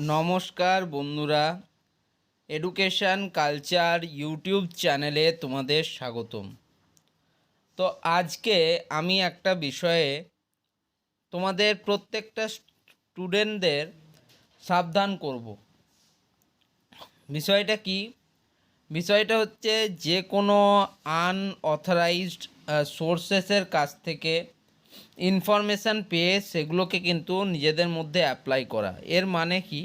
নমস্কার বন্ধুরা, education culture YouTube চ্যানেলে তোমাদের স্বাগতম। তো আজকে আমি একটা বিষয়ে তোমাদের প্রত্যেকটা স্টুডেন্টদের সাবধান করব। বিষয়টা কি? বিষয়টা হচ্ছে যে কোনো আনঅথরাইজড সোর্সেসের কাছ থেকে ইনফরমেশান পেয়ে সেগুলোকে কিন্তু নিজেদের মধ্যে অ্যাপ্লাই করা। এর মানে কি?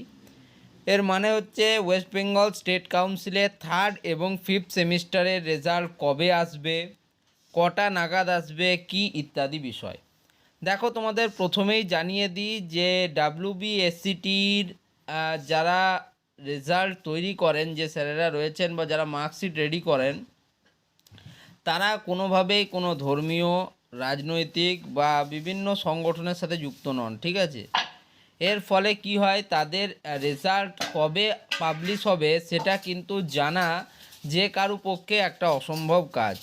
এর মানে হচ্ছে ওয়েস্ট বেঙ্গল স্টেট কাউন্সিলের 3rd এবং 5th সেমিস্টারের রেজাল্ট কবে আসবে, কটা নাগাদ আসবে, কি ইত্যাদি বিষয়। দেখো, তোমাদের প্রথমেই জানিয়ে দিই যে WBSCTর যারা রেজাল্ট তৈরি করেন, যে স্যারেরা রয়েছেন বা যারা মার্কশিট রেডি করেন, তারা কোনোভাবেই কোনো ধর্মীয়, রাজনৈতিক বা বিভিন্ন সংগঠনের সাথে যুক্ত নন, ঠিক আছে? এর ফলে কি হয়, তাদের রেজাল্ট কবে পাবলিশ হবে সেটা কিন্তু জানা যে কারো পক্ষে একটা অসম্ভব কাজ।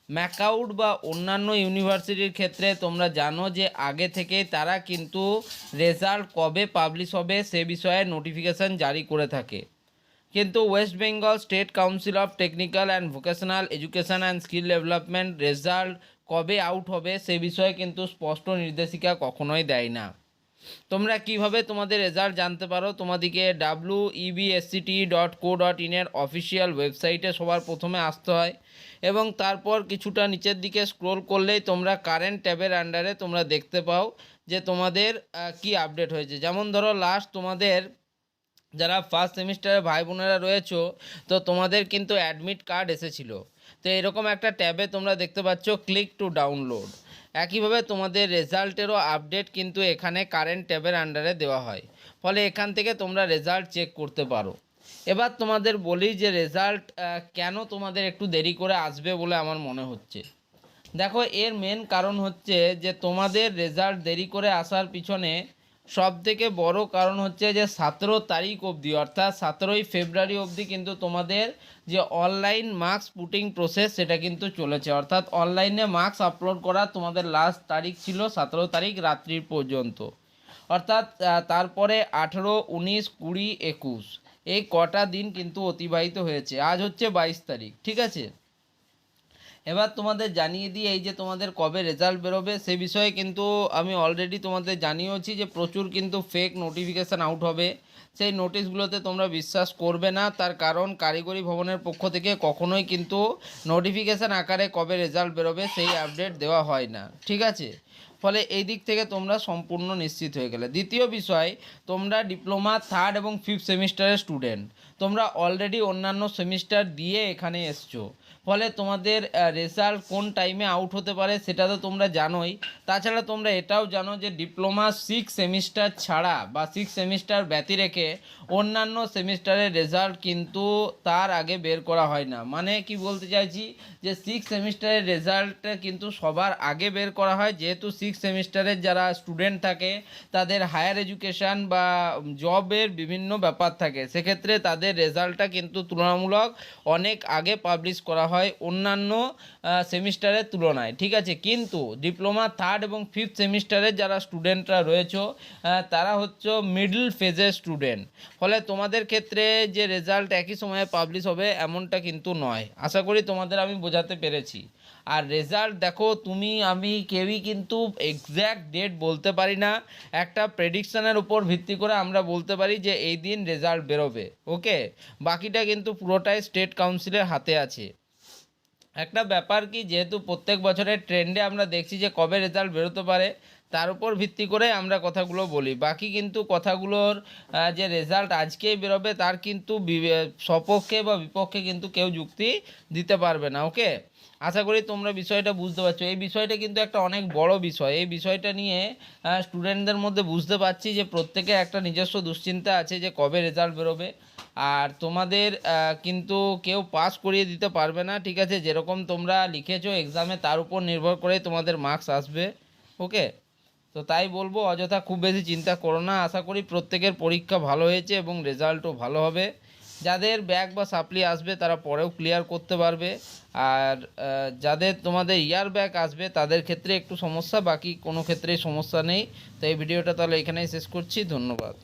ম্যাকাউড বা অন্যান্য ইউনিভার্সিটির ক্ষেত্রে তোমরা জানো যে আগে থেকেই তারা কিন্তু রেজাল্ট কবে পাবলিশ হবে সে বিষয়ে নোটিফিকেশান জারি করে থাকে। কিন্তু West Bengal state council of technical and vocational education and skill development result কবে আউট হবে সে বিষয়ে কিন্তু স্পষ্ট নির্দেশিকা কখনোই দেয় না। তোমরা কিভাবে তোমাদের রেজাল্ট জানতে পারো? তোমাদেরকে websct.co.in এর অফিসিয়াল ওয়েবসাইটে সবার প্রথমে আসতে হয় এবং তারপর কিছুটা নিচের দিকে স্ক্রোল করলেই তোমরা কারেন্ট ট্যাবের আন্ডারে তোমরা দেখতে পাও যে তোমাদের কি আপডেট হয়েছে। যেমন ধরো, লাস্ট তোমাদের যারা ফার্স্ট সেমিস্টারে ভাই বোনেরা রয়েছো, তো তোমাদের কিন্তু অ্যাডমিট কার্ড এসেছিলো। তো এরকম একটা ট্যাবে তোমরা দেখতে পাচ্ছ ক্লিক টু ডাউনলোড। একইভাবে তোমাদের রেজাল্টেরও আপডেট কিন্তু এখানে কারেন্ট ট্যাবের আন্ডারে দেওয়া হয়, ফলে এখান থেকে তোমরা রেজাল্ট চেক করতে পারো। এবার তোমাদের বলি যে রেজাল্ট কেন তোমাদের একটু দেরি করে আসবে বলে আমার মনে হচ্ছে। দেখো, এর মেন কারণ হচ্ছে যে তোমাদের রেজাল্ট দেরি করে আসার পিছনে সবথেকে বড় কারণ হচ্ছে যে 17 তারিখ অবধি, অর্থাৎ 17ই ফেব্রুয়ারি অবধি কিন্তু তোমাদের যে অনলাইন মার্কস পুটিং প্রসেস সেটা কিন্তু চলেছে। অর্থাৎ অনলাইনে মার্কস আপলোড করা তোমাদের লাস্ট তারিখ ছিল 17 তারিখ রাত্রির পর্যন্ত। অর্থাৎ তারপরে 18, 19, 20, 21 এই কটা দিন কিন্তু অতিবাহিত হয়েছে। আজ হচ্ছে 22 তারিখ, ঠিক আছে? এবার তোমাদের জানিয়ে দিই এই যে তোমাদের কবে রেজাল্ট বেরোবে সে বিষয়ে কিন্তু আমি অলরেডি তোমাদের জানিয়েছি যে প্রচুর কিন্তু ফেক নোটিফিকেশান আউট হবে। সেই নোটিশগুলোতে তোমরা বিশ্বাস করবে না, তার কারণ কারিগরি ভবনের পক্ষ থেকে কখনোই কিন্তু নোটিফিকেশান আকারে কবে রেজাল্ট বেরোবে সেই আপডেট দেওয়া হয় না, ঠিক আছে? ফলে এই দিক থেকে তোমরা সম্পূর্ণ নিশ্চিত হয়ে গেলে। দ্বিতীয় বিষয়, তোমরা ডিপ্লোমা 3rd এবং 5th সেমিস্টারের স্টুডেন্ট, তোমরা অলরেডি অন্যান্য সেমিস্টার দিয়ে এখানে এসছো, ফলে তোমাদের রেজাল্ট কোন টাইমে আউট হতে পারে সেটা তো তোমরা জানোই। তাছাড়া তোমরা এটাও জানো যে ডিপ্লোমা 6 সেমিস্টার ছাড়া বা 6 সেমিস্টার ব্যতি রেখে অন্যান্য সেমিস্টারের রেজাল্ট কিন্তু তার আগে বের করা হয় না। মানে কি বলতে চাইছি, যে 6 সেমিস্টারের রেজাল্ট কিন্তু সবার আগে বের করা হয়, যেহেতু 6 সেমিস্টারের যারা স্টুডেন্ট থাকে তাদের হায়ার এডুকেশান বা জবের বিভিন্ন ব্যাপার থাকে, সেক্ষেত্রে তাদের রেজাল্টটা কিন্তু তুলনামূলক অনেক আগে পাবলিশ করা হয় অন্যান্য সেমিস্টারের তুলনায়, ঠিক আছে? কিন্তু ডিপ্লোমা 3rd এবং 5th সেমিস্টারের যারা স্টুডেন্টরা রয়েছে তারা হচ্ছে মিডল ফেজের স্টুডেন্ট, ফলে তোমাদের ক্ষেত্রে যে রেজাল্ট একই সময়ে পাবলিশ হবে এমনটা কিন্তু নয়। আশা করি তোমাদের আমি বোঝাতে পেরেছি। আর রেজাল্ট দেখো, তুমি আমি কেউই কিন্তু এক্স্যাক্ট ডেট বলতে পারি না। একটা প্রেডিকশানের উপর ভিত্তি করে আমরা বলতে পারি যে এই দিন রেজাল্ট বেরোবে, ওকে? বাকিটা কিন্তু পুরোটাই স্টেট কাউন্সিলের হাতে আছে। একটা ব্যাপার কি, যেহেতু প্রত্যেক বছরের ট্রেন্ডে আমরা দেখছি যে কবে রেজাল্ট বেরোতে পারে, তার উপর ভিত্তি করে আমরা কথাগুলো বলি। বাকি কিন্তু কথাগুলোর যে রেজাল্ট আজকেই বেরোবে তার কিন্তু সপক্ষে বা বিপক্ষে কিন্তু কেউ যুক্তি দিতে পারবে না, ওকে? আশা করি তোমরা বিষয়টা বুঝতে পারছো। এই বিষয়টা কিন্তু একটা অনেক বড় বিষয়। এই বিষয়টা নিয়ে স্টুডেন্টদের মধ্যে বুঝতে পারছি যে প্রত্যেকে একটা নিজস্ব দুশ্চিন্তা আছে যে কবে রেজাল্ট বেরোবে। আর তোমাদের কিন্তু কেউ পাস করিয়ে দিতে পারবে না, ঠিক আছে? যেরকম তোমরা লিখেছো এক্সামে তার উপর নির্ভর করে তোমাদের মার্কস আসবে, ওকে? তো তাই বলবো, অযথা খুব বেশি চিন্তা করো না। আশা করি প্রত্যেকের পরীক্ষা ভালো হয়েছে এবং রেজাল্টও ভালো হবে। যাদের ব্যাক বা সাপ্লি আসবে তারা পরেও ক্লিয়ার করতে পারবে, আর যাদের তোমাদের ইয়ার ব্যাক আসবে তাদের ক্ষেত্রে একটু সমস্যা, বাকি কোনো ক্ষেত্রেই সমস্যা নেই। তো এই ভিডিওটা তাহলে এখানেই শেষ করছি। ধন্যবাদ।